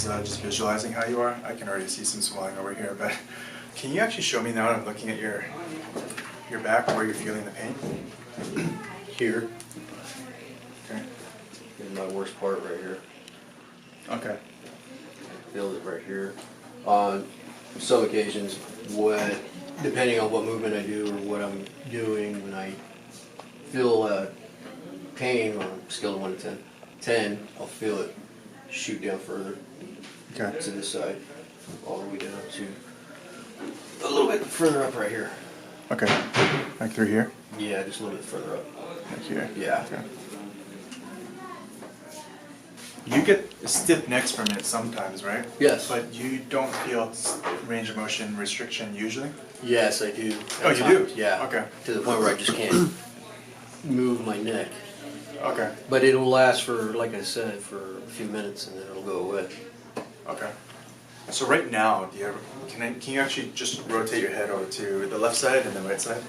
is just visualizing how you are. I can already see some swelling over here, but can you actually show me now that I'm looking at your back where you're feeling the pain? Here. Okay. In my worst part right here. Okay. I feel it right here. On some occasions, depending on what movement I do or what I'm doing, when I feel pain on a scale of 1 to 10, I'll feel it shoot down further to the side, all the way down to a little bit further up right here. Okay. Like through here? Yeah, just a little bit further up. Like here? Yeah. Okay. You get stiff necks from it sometimes, right? Yes. But you don't feel range of motion restriction usually? Yes, I do. Oh, you do? Yeah. Okay. To the point where I just can't move my neck. Okay. But it'll last for, like I said, for a few minutes and then it'll go away. Okay. So right now, can you actually just rotate your head over to the left side and the right side?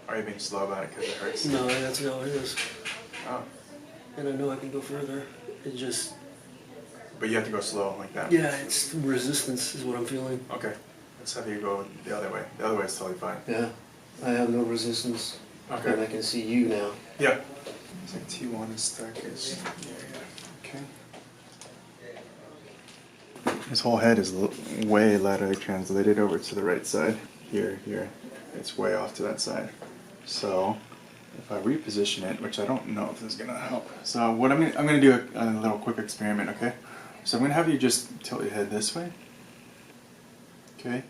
Are you being slow about it because it hurts? No, that's how it is. Oh. And I know I can go further. It just... But you have to go slow like that? Yeah, it's resistance is what I'm feeling. Okay. Let's have you go the other way. The other way is totally fine. Yeah. I have no resistance. Okay. And I can see you now. Yeah. It's like T1 is stuck. Okay. His whole head is way laterally translated over to the right side. Here. It's way off to that side. So if I reposition it, which I don't know if this is gonna help. So what I'm gonna do a little quick experiment, okay? So I'm gonna have you just tilt your head this way. Okay.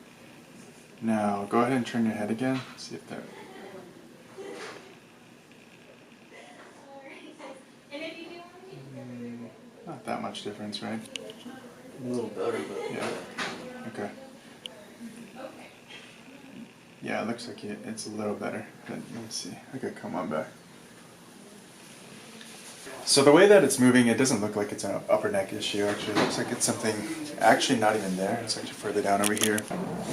Now go ahead and turn your head again. See if that. Not that much difference, right? A little better, but... Yeah. Okay. Yeah, it looks like it's a little better. But let's see. Okay, come on back. So the way that it's moving, it doesn't look like it's an upper neck issue. Actually, it looks like it's something actually not even there. It's actually further down over here.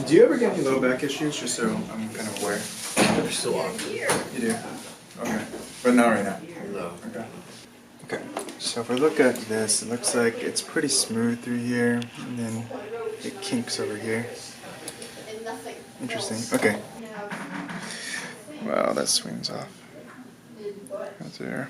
Do you ever get any low back issues? Just so I'm kind of aware. They're still off. You do? Okay. But not right now? No. Okay. Okay. So if we look at this, it looks like it's pretty smooth through here, and then it kinks over here. Interesting. Okay. Wow, that swings off. Right there.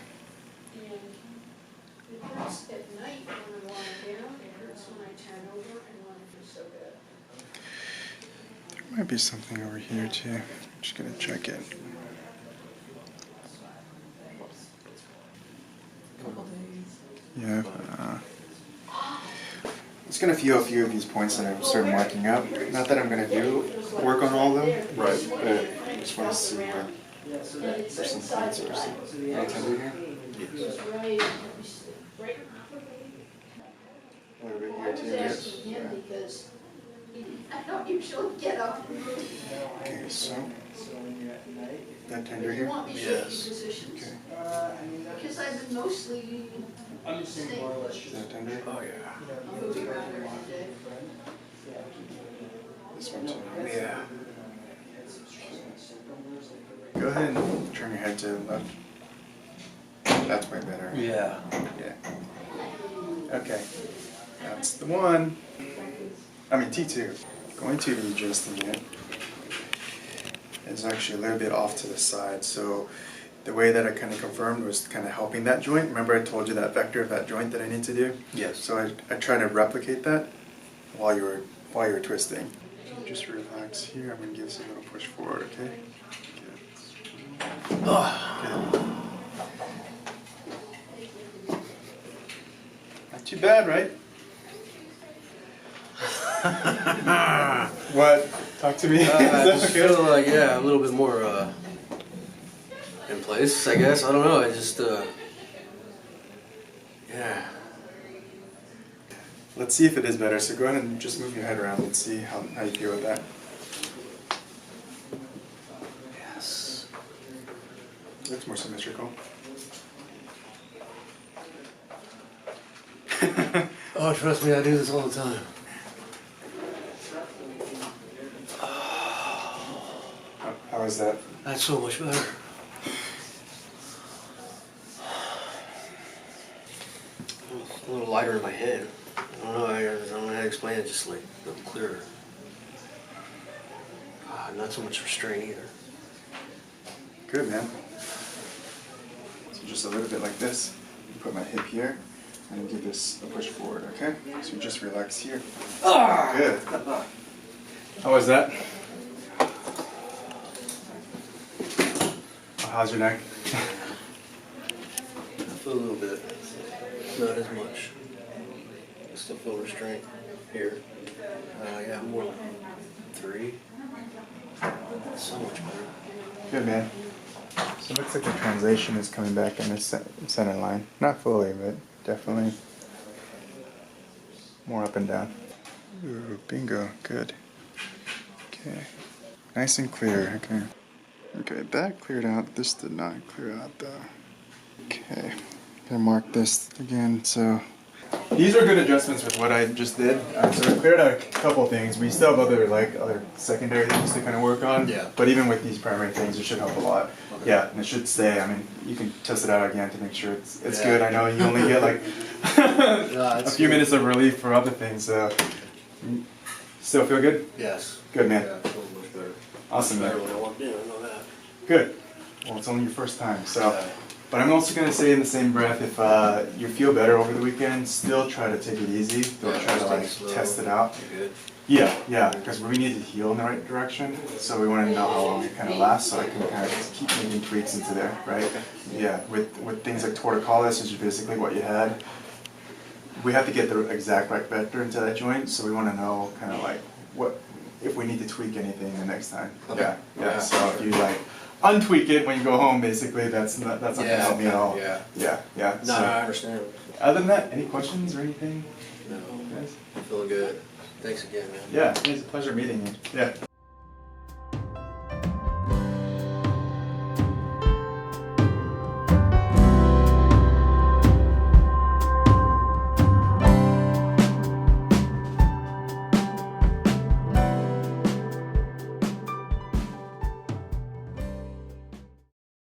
There might be something over here too. I'm just gonna check it. Yeah. Just gonna feel a few of these points that I'm starting marking up. Not that I'm gonna work on all of them. Right. But I just want to see there's some points or something. Tender here. Yes. A little bit here too. Yes. Yeah. I don't usually get up. Okay, so that tender here. Yes. Okay. Because I've been mostly staying. Is that tender? Oh, yeah. Moving around every day. This one too. Yeah. Go ahead and turn your head to the left. That's way better. Yeah. Yeah. Okay. That's the one. I mean T2. Going to the adjusting unit is actually a little bit off to the side. So the way that I kind of confirmed was kind of helping that joint. Remember I told you that vector of that joint that I need to do? Yes. So I try to replicate that while you were twisting. Just relax here. I'm going to give this a little push forward, okay? Good. Not too bad, right? What? Talk to me. I just feel like, yeah, a little bit more in place, I guess. I don't know. I just, yeah. Let's see if it is better. So go ahead and just move your head around and see how you feel with that. Yes. Looks more symmetrical. Oh, trust me, I do this all the time. How is that? That's so much better. lighter in my head. I don't know how to explain it, just like a little clearer. Not so much restraint either. Good, man. So just a little bit like this. Put my hip here and give this a push forward, okay? So just relax here. Good. How was that? How's your neck? I feel a little bit, not as much. I still feel restraint here. Yeah, more like 3. So much better. Good, man. So it looks like the translation is coming back in the center line. Not fully, but definitely more up and down. Ooh, bingo. Good. Okay. Nice and clear. Okay. Okay, that cleared out. This did not clear out, though. Okay. Gonna mark this again, so... These are good adjustments with what I just did. So we cleared out a couple things. We still have other secondary things to kind of work on. Yeah. But even with these primary things, it should help a lot. Okay. Yeah, and it should stay. I mean, you can test it out again to make sure it's Yeah. good. I know you only get like a few minutes of relief for other things. So still feel good? Yes. Good, man. Yeah, I feel much better. Awesome, Better man. when I walked in, I know that. Good. Well, it's only your first time, so. Yeah. But I'm also gonna say in the same breath, if you feel better over the weekend, still try to take it easy. Don't Yeah, try to just like take it slow. test it out. You're good. Yeah, because we need to heal in the right direction. So we want to know how long it kind of lasts, so I can kind of just keep making tweaks into there, right? Yeah, with things like torticollis, which is basically what you had. We have to get the exact right vector into that joint, so we want to know kind of like what if we need to tweak anything the next time. Okay. Yeah. So if you like untweak it when you go home, basically that's not gonna help me at all. Yeah. Yeah. No, So, I understand. other than that, any questions or anything? No, Guys? I'm feeling good. Thanks again, man. Yeah, it's a pleasure meeting you. Yeah.